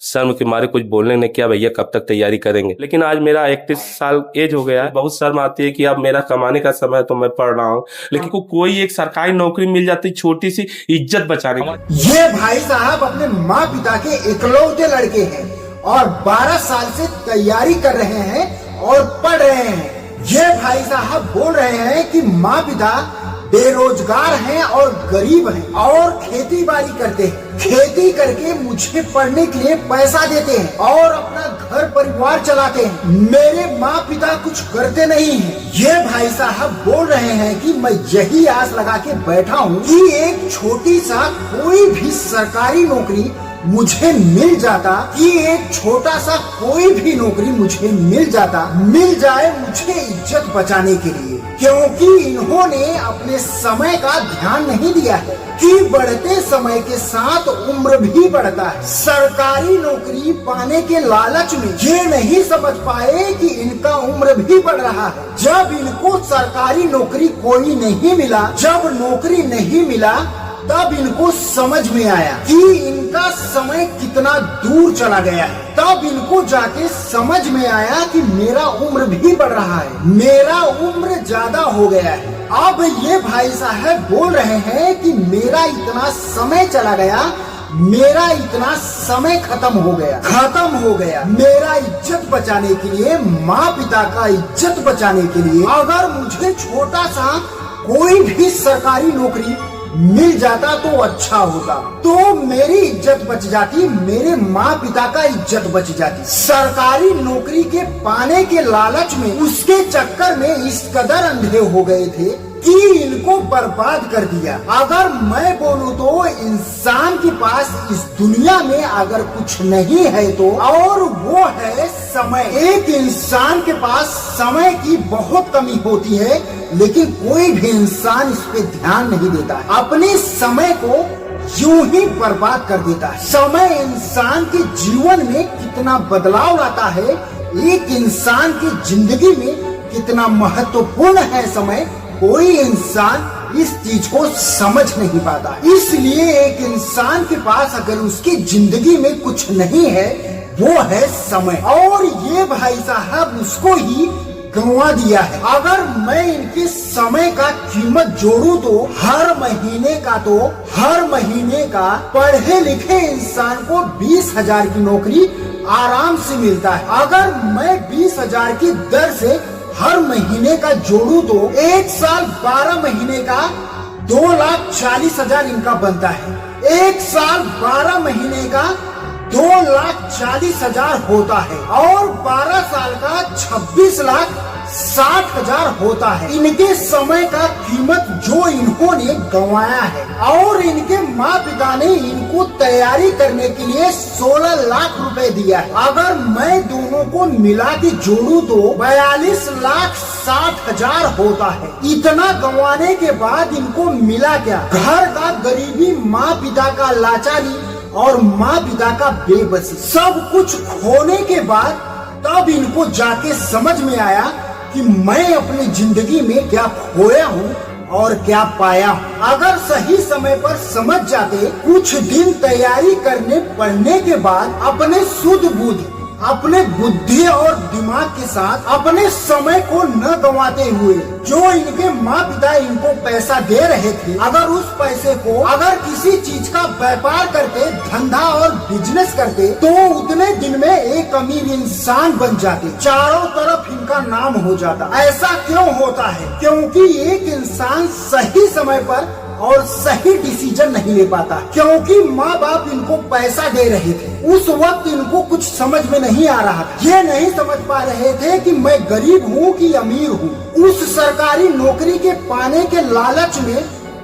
शर्म के मारे कुछ बोलने ने क्या भैया कब तक तैयारी करेंगे। लेकिन आज मेरा 31 साल एज हो गया है, बहुत शर्म आती है कि अब मेरा कमाने का समय है तो मैं पढ़ रहा हूँ, लेकिन कोई एक सरकारी नौकरी मिल जाती छोटी सी इज्जत बचाने की। ये भाई साहब अपने माँ पिता के इकलौते लड़के हैं और 12 साल से तैयारी कर रहे हैं और पढ़ रहे हैं। ये भाई साहब बोल रहे हैं कि माँ पिता बेरोजगार हैं और गरीब हैं और खेती बाड़ी करते हैं, खेती करके मुझे पढ़ने के लिए पैसा देते हैं और अपना घर परिवार चलाते हैं। मेरे माँ पिता कुछ करते नहीं हैं। ये भाई साहब बोल रहे हैं कि मैं यही आस लगा के बैठा हूँ कि एक छोटी सा कोई भी सरकारी नौकरी मुझे मिल जाता, कि एक छोटा सा कोई भी नौकरी मुझे मिल जाए मुझे इज्जत बचाने के लिए, क्योंकि इन्होंने अपने समय का ध्यान नहीं दिया है कि बढ़ते समय के साथ उम्र भी बढ़ता है। सरकारी नौकरी पाने के लालच में ये नहीं समझ पाए कि इनका उम्र भी बढ़ रहा है। जब इनको सरकारी नौकरी कोई नहीं मिला, जब नौकरी नहीं मिला, तब इनको समझ में आया कि इनका समय कितना दूर चला गया है। तब इनको जाके समझ में आया कि मेरा उम्र भी बढ़ रहा है, मेरा उम्र ज्यादा हो गया है। अब ये भाई साहब बोल रहे हैं कि मेरा इतना समय चला गया, मेरा इतना समय खत्म हो गया। मेरा इज्जत बचाने के लिए, माँ पिता का इज्जत बचाने के लिए अगर मुझे छोटा सा कोई भी सरकारी नौकरी मिल जाता तो अच्छा होता, तो मेरी इज्जत बच जाती, मेरे माँ पिता का इज्जत बच जाती। सरकारी नौकरी के पाने के लालच में, उसके चक्कर में इस कदर अंधे हो गए थे कि इनको बर्बाद कर दिया। अगर मैं बोलूं तो इंसान के पास इस दुनिया में अगर कुछ नहीं है तो, और वो है समय। एक इंसान के पास समय की बहुत कमी होती है, लेकिन कोई भी इंसान इस पे ध्यान नहीं देता है, अपने समय को यूं ही बर्बाद कर देता है। समय इंसान के जीवन में कितना बदलाव लाता है, एक इंसान की जिंदगी में कितना महत्वपूर्ण है समय, कोई इंसान इस चीज को समझ नहीं पाता। इसलिए एक इंसान के पास अगर उसकी जिंदगी में कुछ नहीं है, वो है समय, और ये भाई साहब उसको ही गंवा दिया है। अगर मैं इनके समय का कीमत जोड़ूं तो हर महीने का पढ़े लिखे इंसान को 20,000 की नौकरी आराम से मिलता है। अगर मैं 20,000 की दर से हर महीने का जोड़ू तो 1 साल 12 महीने का 2,40,000 इनका बनता है। 1 साल 12 महीने का 2,40,000 होता है और 12 साल का 26,60,000 होता है। इनके समय का कीमत जो इन्होंने गंवाया है, और इनके माँ पिता ने इनको तैयारी करने के लिए 16 लाख रुपए दिया है। अगर मैं दोनों को मिला के जोड़ू तो 42,60,000 होता है। इतना गंवाने के बाद इनको मिला क्या? घर का गरीबी, माँ पिता का लाचारी और माँ पिता का बेबसी, सब कुछ खोने के बाद तब इनको जाके समझ में आया कि मैं अपनी जिंदगी में क्या खोया हूँ और क्या पाया हूँ। अगर सही समय पर समझ जाते, कुछ दिन तैयारी करने पढ़ने के बाद अपने शुद्ध बुद्धि, अपने बुद्धि और दिमाग के साथ अपने समय को न गंवाते हुए, जो इनके माँ पिता इनको पैसा दे रहे थे, अगर उस पैसे को अगर किसी चीज का व्यापार करते, धंधा और बिजनेस करते, तो उतने दिन में एक अमीर इंसान बन जाते, चारों तरफ इनका नाम हो जाता। ऐसा क्यों होता है? क्योंकि एक इंसान सही समय पर और सही डिसीजन नहीं ले पाता, क्योंकि माँ बाप इनको पैसा दे रहे थे। उस वक्त इनको कुछ समझ में नहीं आ रहा था। ये नहीं समझ पा रहे थे कि मैं गरीब हूँ कि अमीर हूँ। उस सरकारी नौकरी के पाने के लालच में,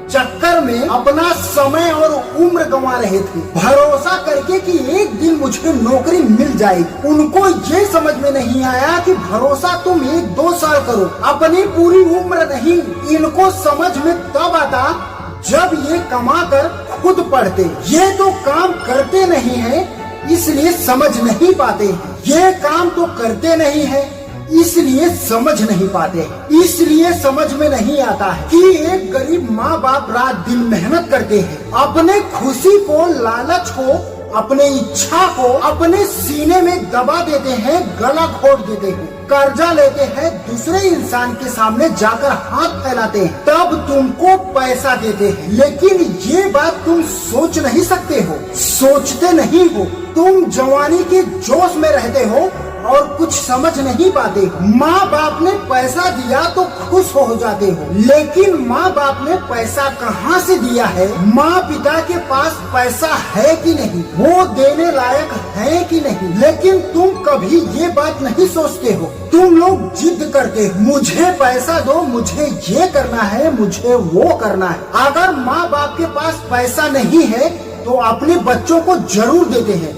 चक्कर में अपना समय और उम्र गंवा रहे थे, भरोसा करके कि एक दिन मुझे नौकरी मिल जाएगी। उनको ये समझ में नहीं आया कि भरोसा तुम 1-2 साल करो, अपनी पूरी उम्र नहीं। इनको समझ में तब आता जब ये कमा कर खुद पढ़ते। ये तो काम करते नहीं है, इसलिए समझ नहीं पाते हैं। ये काम तो करते नहीं है, इसलिए समझ नहीं पाते हैं। इसलिए समझ में नहीं आता है कि एक गरीब माँ बाप रात दिन मेहनत करते हैं, अपने खुशी को, लालच को अपने इच्छा को अपने सीने में दबा देते हैं, गला घोट देते हैं, कर्जा लेते हैं, दूसरे इंसान के सामने जाकर हाथ फैलाते हैं, तब तुमको पैसा देते हैं। लेकिन ये बात तुम सोच नहीं सकते हो, सोचते नहीं हो। तुम जवानी के जोश में रहते हो और कुछ समझ नहीं पाते हो। माँ बाप ने पैसा दिया तो खुश हो जाते हो, लेकिन माँ बाप ने पैसा कहाँ से दिया है? माँ पिता के पास पैसा है कि नहीं, वो देने लायक है कि नहीं? लेकिन तुम कभी ये बात नहीं सोचते हो। तुम लोग जिद करते हो, मुझे पैसा दो, मुझे ये करना है, मुझे वो करना है। अगर माँ बाप के पास पैसा नहीं है तो अपने बच्चों को जरूर देते हैं,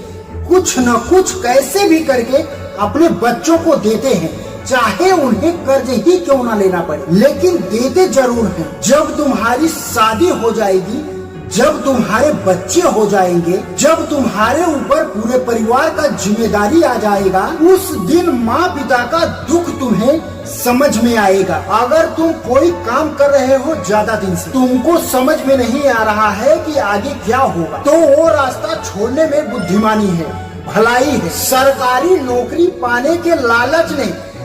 कुछ न कुछ कैसे भी करके अपने बच्चों को देते हैं, चाहे उन्हें कर्ज ही क्यों ना लेना पड़े, लेकिन देते जरूर हैं। जब तुम्हारी शादी हो जाएगी, जब तुम्हारे बच्चे हो जाएंगे, जब तुम्हारे ऊपर पूरे परिवार का जिम्मेदारी आ जाएगा, उस दिन माँ पिता का दुख तुम्हें समझ में आएगा। अगर तुम कोई काम कर रहे हो ज्यादा दिन से, तुमको समझ में नहीं आ रहा है कि आगे क्या होगा, तो वो रास्ता छोड़ने में बुद्धिमानी है, भलाई है। सरकारी नौकरी पाने के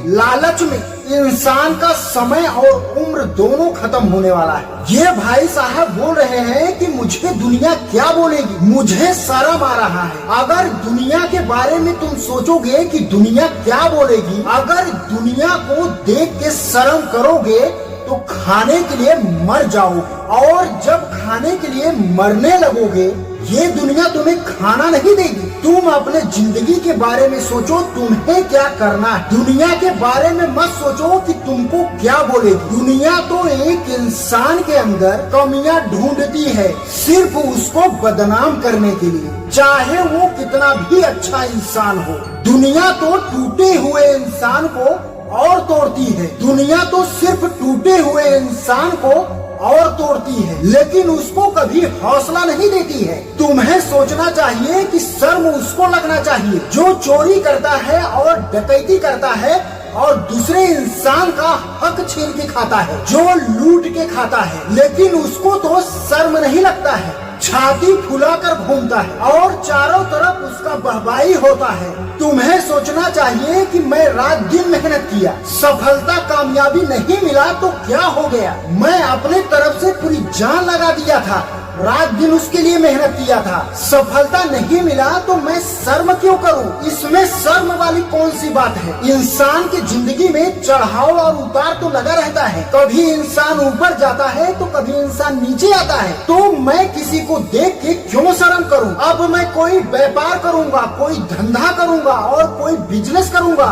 लालच में इंसान का समय और उम्र दोनों खत्म होने वाला है। ये भाई साहब बोल रहे हैं कि मुझे दुनिया क्या बोलेगी, मुझे शर्म आ रहा है। अगर दुनिया के बारे में तुम सोचोगे कि दुनिया क्या बोलेगी, अगर दुनिया को देख के शर्म करोगे तो खाने के लिए मर जाओगे, और जब खाने के लिए मरने लगोगे ये दुनिया तुम्हें खाना नहीं देगी। तुम अपने जिंदगी के बारे में सोचो, तुम्हें क्या करना है। दुनिया के बारे में मत सोचो कि तुमको क्या बोलेगी। दुनिया तो एक इंसान के अंदर कमियां ढूंढती है, सिर्फ उसको बदनाम करने के लिए, चाहे वो कितना भी अच्छा इंसान हो। दुनिया तो टूटे हुए इंसान को और तोड़ती है, दुनिया तो सिर्फ टूटे हुए इंसान को और तोड़ती है, लेकिन उसको कभी हौसला नहीं देती है। तुम्हें सोचना चाहिए कि शर्म उसको लगना चाहिए जो चोरी करता है और डकैती करता है और दूसरे इंसान का हक छीन के खाता है, जो लूट के खाता है, लेकिन उसको तो शर्म नहीं लगता है। छाती फुलाकर घूमता है और चारों तरफ उसका बहबाई होता है। तुम्हें सोचना चाहिए कि मैं रात दिन मेहनत किया, सफलता कामयाबी नहीं मिला तो क्या हो गया, मैं अपने तरफ से पूरी जान लगा दिया था, रात दिन उसके लिए मेहनत किया था, सफलता नहीं मिला तो मैं शर्म क्यों करूं? इसमें शर्म वाली कौन सी बात है? इंसान की जिंदगी में चढ़ाव और उतार तो लगा रहता है, कभी इंसान ऊपर जाता है तो कभी इंसान नीचे आता है, तो मैं किसी को देख के क्यों शर्म करूं? अब मैं कोई व्यापार करूंगा, कोई धंधा करूंगा और कोई बिजनेस करूंगा,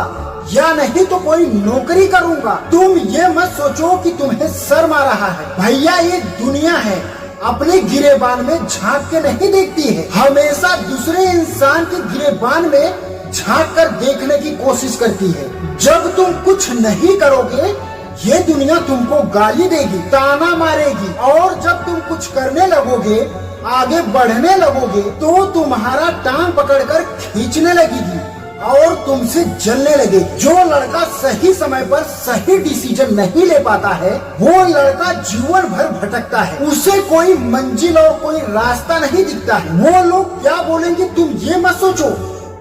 या नहीं तो कोई नौकरी करूंगा। तुम ये मत सोचो कि तुम्हें शर्म आ रहा है। भैया ये दुनिया है, अपने गिरेबान में झांक के नहीं देखती है, हमेशा दूसरे इंसान के गिरेबान में झांक कर देखने की कोशिश करती है। जब तुम कुछ नहीं करोगे ये दुनिया तुमको गाली देगी, ताना मारेगी, और जब तुम कुछ करने लगोगे, आगे बढ़ने लगोगे, तो तुम्हारा टांग पकड़कर खींचने लगेगी और तुमसे जलने लगे। जो लड़का सही समय पर सही डिसीजन नहीं ले पाता है, वो लड़का जीवन भर भटकता है, उसे कोई मंजिल और कोई रास्ता नहीं दिखता है। वो लोग क्या बोलेंगे तुम ये मत सोचो,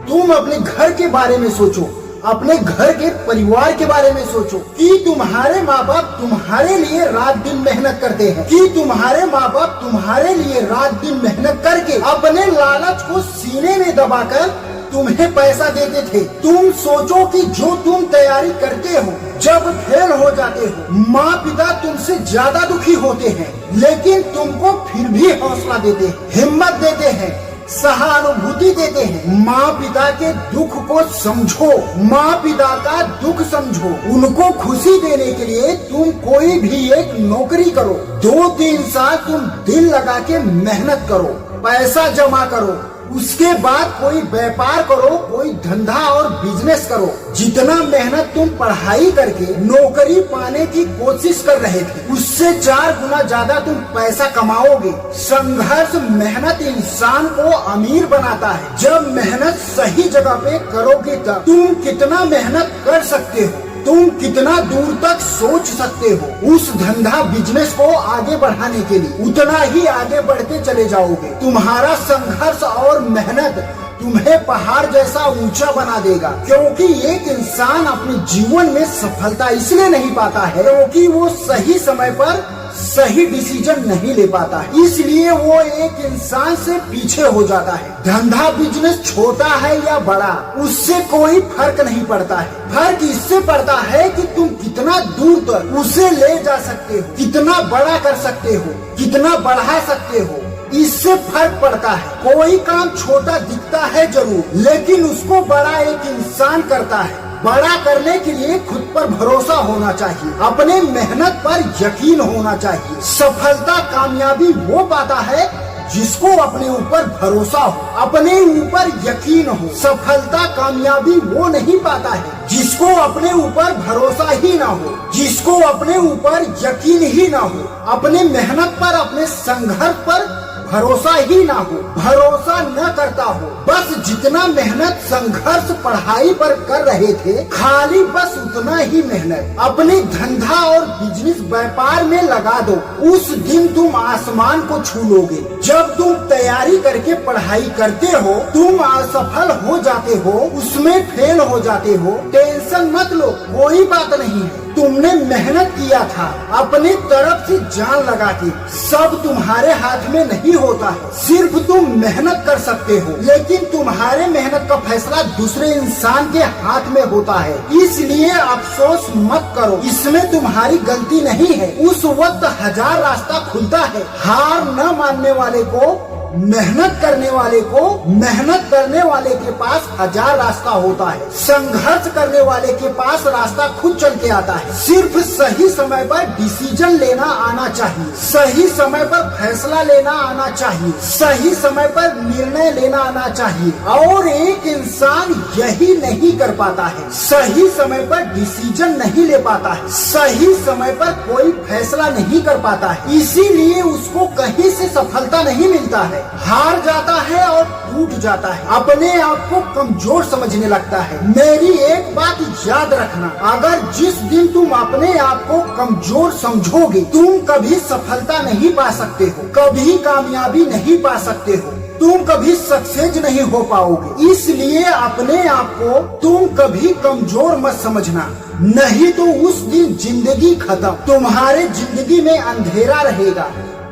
तुम अपने घर के बारे में सोचो, अपने घर के परिवार के बारे में सोचो कि तुम्हारे माँ बाप तुम्हारे लिए रात दिन मेहनत करते हैं, कि तुम्हारे माँ बाप तुम्हारे लिए रात दिन मेहनत करके अपने लालच को सीने में दबाकर तुम्हें पैसा देते थे। तुम सोचो कि जो तुम तैयारी करते हो, जब फेल हो जाते हो, माँ पिता तुमसे ज्यादा दुखी होते हैं, लेकिन तुमको फिर भी हौसला देते हैं, हिम्मत देते हैं, सहानुभूति देते हैं। माँ पिता के दुख को समझो, माँ पिता का दुख समझो, उनको खुशी देने के लिए तुम कोई भी एक नौकरी करो, 2-3 साल तुम दिल लगा के मेहनत करो, पैसा जमा करो, उसके बाद कोई व्यापार करो, कोई धंधा और बिजनेस करो। जितना मेहनत तुम पढ़ाई करके नौकरी पाने की कोशिश कर रहे थे, उससे 4 गुना ज्यादा तुम पैसा कमाओगे। संघर्ष, मेहनत इंसान को अमीर बनाता है। जब मेहनत सही जगह पे करोगे तब तुम कितना मेहनत कर सकते हो तुम कितना दूर तक सोच सकते हो। उस धंधा बिजनेस को आगे बढ़ाने के लिए उतना ही आगे बढ़ते चले जाओगे। तुम्हारा संघर्ष और मेहनत तुम्हें पहाड़ जैसा ऊंचा बना देगा, क्योंकि एक इंसान अपने जीवन में सफलता इसलिए नहीं पाता है क्योंकि वो सही समय पर सही डिसीजन नहीं ले पाता है, इसलिए वो एक इंसान से पीछे हो जाता है। धंधा बिजनेस छोटा है या बड़ा उससे कोई फर्क नहीं पड़ता है, फर्क इससे पड़ता है कि तुम कितना दूर तक उसे ले जा सकते हो, कितना बड़ा कर सकते हो, कितना बढ़ा सकते हो, इससे फर्क पड़ता है। कोई काम छोटा दिखता है जरूर, लेकिन उसको बड़ा एक इंसान करता है। बड़ा करने के लिए खुद पर भरोसा होना चाहिए, अपने मेहनत पर यकीन होना चाहिए। सफलता कामयाबी वो पाता है जिसको अपने ऊपर भरोसा हो, अपने ऊपर यकीन हो। सफलता कामयाबी वो नहीं पाता है जिसको अपने ऊपर भरोसा ही ना हो, जिसको अपने ऊपर यकीन ही ना हो, अपने मेहनत पर, अपने संघर्ष पर भरोसा ही ना हो, भरोसा न करता हो। बस जितना मेहनत संघर्ष पढ़ाई पर कर रहे थे, खाली बस उतना ही मेहनत अपने धंधा और बिजनेस व्यापार में लगा दो। उस दिन तुम आसमान को छू लोगे। जब तुम तैयारी करके पढ़ाई करते हो, तुम असफल हो जाते हो, उसमें फेल हो जाते हो, टेंशन मत लो, कोई बात नहीं है। तुमने मेहनत किया था अपनी तरफ से जान लगा के, सब तुम्हारे हाथ में नहीं होता है। सिर्फ तुम मेहनत कर सकते हो, लेकिन तुम्हारे मेहनत का फैसला दूसरे इंसान के हाथ में होता है। इसलिए अफसोस मत करो, इसमें तुम्हारी गलती नहीं है। उस वक्त 1000 रास्ता खुलता है। हार न मानने वाले को, मेहनत करने वाले को, मेहनत करने वाले के पास 1000 रास्ता होता है। संघर्ष करने वाले के पास रास्ता खुद चल के आता है। सिर्फ सही समय पर डिसीजन लेना आना चाहिए, सही समय पर फैसला लेना आना चाहिए, सही समय पर निर्णय लेना आना चाहिए। और एक इंसान यही नहीं कर पाता है, सही समय पर डिसीजन नहीं ले पाता है, सही समय पर कोई फैसला नहीं कर पाता है, इसीलिए उसको कहीं से सफलता नहीं मिलता है। हार जाता है और टूट जाता है, अपने आप को कमजोर समझने लगता है। मेरी एक बात याद रखना, अगर जिस दिन तुम अपने आप को कमजोर समझोगे, तुम कभी सफलता नहीं पा सकते हो, कभी कामयाबी नहीं पा सकते हो, तुम कभी सक्सेस नहीं हो पाओगे। इसलिए अपने आप को तुम कभी कमजोर मत समझना, नहीं तो उस दिन जिंदगी खत्म। तुम्हारे जिंदगी में अंधेरा रहेगा,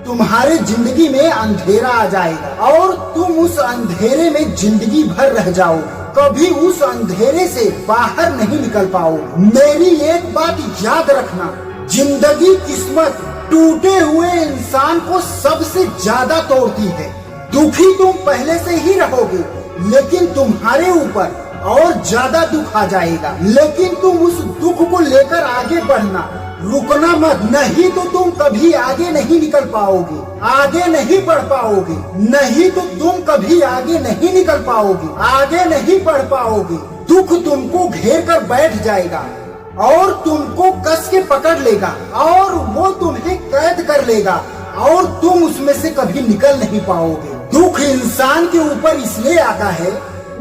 तुम्हारे जिंदगी में अंधेरा आ जाएगा और तुम उस अंधेरे में जिंदगी भर रह जाओगे, कभी उस अंधेरे से बाहर नहीं निकल पाओगे। मेरी एक बात याद रखना, जिंदगी किस्मत टूटे हुए इंसान को सबसे ज्यादा तोड़ती है। दुखी तुम पहले से ही रहोगे, लेकिन तुम्हारे ऊपर और ज्यादा दुख आ जाएगा। लेकिन तुम उस दुख को लेकर आगे बढ़ना, रुकना मत, नहीं तो तुम कभी आगे नहीं निकल पाओगे, आगे नहीं बढ़ पाओगे, नहीं तो तुम कभी आगे नहीं निकल पाओगे, आगे नहीं बढ़ पाओगे। दुख तुमको घेर कर बैठ जाएगा और तुमको कस के पकड़ लेगा और वो तुम्हें कैद कर लेगा और तुम उसमें से कभी निकल नहीं पाओगे। दुख इंसान के ऊपर इसलिए आता है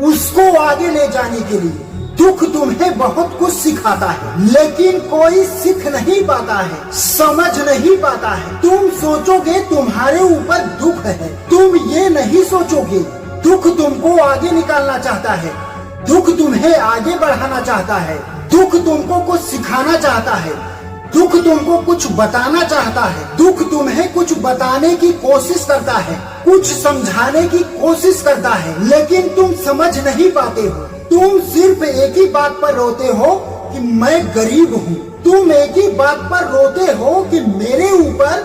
उसको आगे ले जाने के लिए। दुख तुम्हें बहुत कुछ सिखाता है, लेकिन कोई सीख नहीं पाता है, समझ नहीं पाता है। तुम सोचोगे तुम्हारे ऊपर दुख है, तुम ये नहीं सोचोगे दुख तुमको आगे निकालना चाहता है, दुख तुम्हें आगे बढ़ाना चाहता है, दुख तुमको कुछ सिखाना चाहता है, दुख तुमको कुछ बताना चाहता है, दुख तुम्हें कुछ बताने की कोशिश करता है, कुछ समझाने की कोशिश करता है, लेकिन तुम समझ नहीं पाते हो। तुम सिर्फ एक ही बात पर रोते हो कि मैं गरीब हूँ, तुम एक ही बात पर रोते हो कि मेरे ऊपर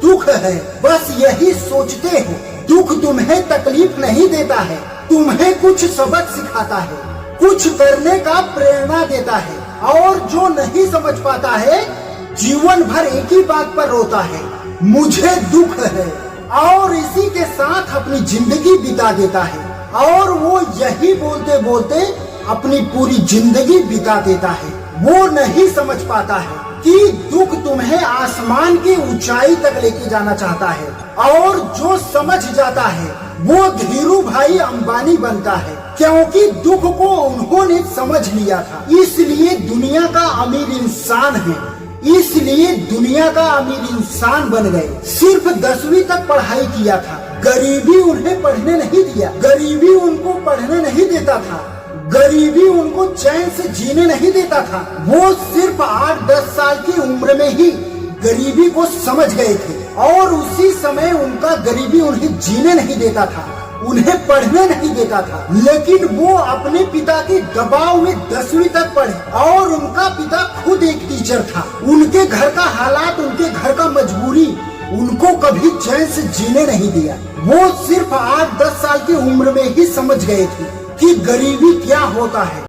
दुख है, बस यही सोचते हो। दुख तुम्हें तकलीफ नहीं देता है, तुम्हें कुछ सबक सिखाता है, कुछ करने का प्रेरणा देता है। और जो नहीं समझ पाता है जीवन भर एक ही बात पर रोता है, मुझे दुख है, और इसी के साथ अपनी जिंदगी बिता देता है। और वो यही बोलते बोलते अपनी पूरी जिंदगी बिता देता है। वो नहीं समझ पाता है कि दुख तुम्हें आसमान की ऊंचाई तक लेके जाना चाहता है, और जो समझ जाता है वो धीरू भाई अंबानी बनता है। क्योंकि दुख को उन्होंने समझ लिया था। इसलिए दुनिया का अमीर इंसान है, इसलिए दुनिया का अमीर इंसान बन गए। सिर्फ 10वीं तक पढ़ाई किया था, गरीबी उन्हें पढ़ने नहीं दिया, गरीबी उनको पढ़ने नहीं देता था, गरीबी उनको चैन से जीने नहीं देता था। वो सिर्फ 8-10 साल की उम्र में ही गरीबी को समझ गए थे और उसी समय उनका गरीबी उन्हें जीने नहीं देता था, उन्हें पढ़ने नहीं देता था। लेकिन वो अपने पिता के दबाव में 10वीं तक पढ़े और उनका पिता खुद एक टीचर था। उनके घर का हालात, उनके घर का मजबूरी उनको कभी चैन से जीने नहीं दिया। वो सिर्फ 8-10 साल की उम्र में ही समझ गए थे कि गरीबी क्या होता है।